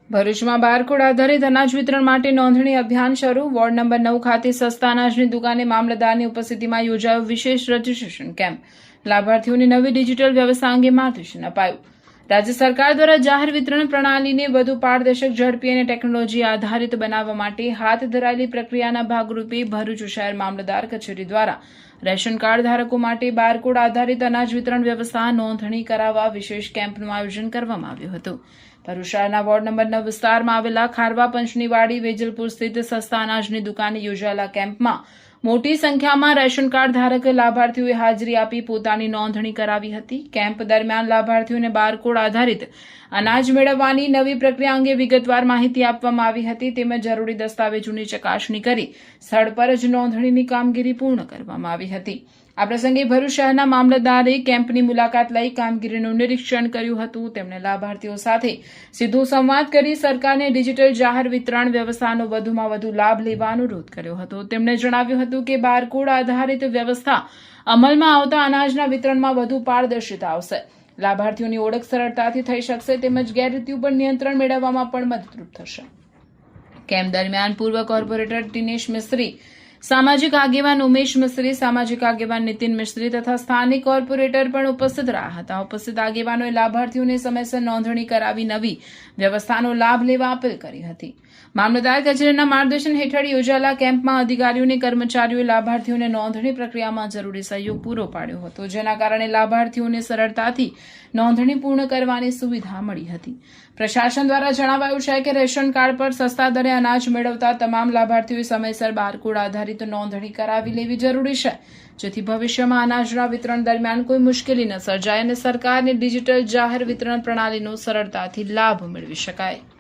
ભરૂચમાં બારકોડ આધારિત અનાજ વિતરણ માટે નોંધણી અભિયાન શરૂ. વોર્ડ નંબર 9 ખાતે સસ્તા અનાજની દુકાને મામલતદારની ઉપસ્થિતિમાં યોજાયો વિશેષ રજીસ્ટ્રેશન કેમ્પ. લાભાર્થીઓને નવી ડિજિટલ વ્યવસ્થા અંગે માર્ગદર્શન અપાયું. રાજ્ય સરકાર દ્વારા જાહેર વિતરણ પ્રણાલીને વધુ પારદર્શક, ઝડપી અને ટેકનોલોજી આધારિત બનાવવા માટે હાથ ધરાયેલી પ્રક્રિયાના ભાગરૂપે ભરૂચ શહેર મામલતદાર કચેરી દ્વારા રેશન કાર્ડ ધારકો માટે બારકોડ આધારિત અનાજ વિતરણ વ્યવસ્થા નોંધણી કરાવવા વિશેષ કેમ્પનું આયોજન કરવામાં આવ્યું હતું. ભરૂચ શહેરના વોર્ડ નંબર 9 વિસ્તારમાં આવેલા ખારવા પંચનીવાડી વેજલપુર સ્થિત સસ્તા અનાજની દુકાને યોજાયેલા કેમ્પમાં મોટી સંખ્યામાં રેશન કાર્ડ ધારક લાભાર્થીઓએ હાજરી આપી પોતાની નોંધણી કરાવી હતી. કેમ્પ દરમિયાન લાભાર્થીઓને બારકોડ આધારિત અનાજ મેળવવાની નવી પ્રક્રિયા અંગે વિગતવાર માહિતી આપવામાં આવી હતી. તેમજ જરૂરી દસ્તાવેજોની ચકાસણી કરી સ્થળ પર જ નોંધણીની કામગીરી પૂર્ણ કરવામાં આવી હતી. આ પ્રસંગે ભરૂચ શહેરના મામલતદારે કેમ્પની મુલાકાત લઈ કામગીરીનું નિરીક્ષણ કર્યું હતું. તેમણે લાભાર્થીઓ સાથે સીધો સંવાદ કરી સરકારની ડિજિટલ જાહેર વિતરણ વ્યવસ્થાનો વધુમાં વધુ લાભ લેવા અનુરોધ કર્યો હતો. તેમણે જણાવ્યું હતું કે બારકોડ આધારિત વ્યવસ્થા અમલમાં આવતા અનાજના વિતરણમાં વધુ પારદર્શિતા આવશે, લાભાર્થીઓની ઓળખ સરળતાથી થઈ શકશે તેમજ ગેરરીતિ ઉપર નિયંત્રણ મેળવવામાં પણ મદદરૂપ થશે. કેમ્પ દરમિયાન પૂર્વ કોર્પોરેટર દિનેશ મિસ્ત્રી, સામાજિક આગેવાન ઉમેશ મિસ્ત્રી, સામાજિક આગેવાન નીતિન મિસ્ત્રી તથા સ્થાનિક કોર્પોરેટર પણ ઉપસ્થિત રહ્યા હતા. ઉપસ્થિત આગેવાનોએ લાભાર્થીઓને સમયસર નોંધણી કરાવી નવી વ્યવસ્થાનો લાભ લેવા અપીલ કરી હતી. મામલતદાર કચેરીના માર્ગદર્શન હેઠળ યોજાયેલા કેમ્પમાં અધિકારીઓ અને કર્મચારીઓએ લાભાર્થીઓને નોંધણી પ્રક્રિયામાં જરૂરી સહયોગ પૂરો પાડ્યો હતો, જેના કારણે લાભાર્થીઓને સરળતાથી નોંધણી પૂર્ણ કરવાની સુવિધા મળી હતી. પ્રશાસન દ્વારા જણાવાયું છે કે રેશન કાર્ડ પર સસ્તા દરે અનાજ મેળવતા તમામ લાભાર્થીઓએ સમયસર બારકોડ આધારિત નોંધણી કરાવી લેવી જરૂરી છે, જેથી ભવિષ્યમાં અનાજના વિતરણ દરમિયાન કોઈ મુશ્કેલી ન સર્જાય અને સરકારની ડિજિટલ જાહેર વિતરણ પ્રણાલીનો સરળતાથી લાભ મેળવી શકાય.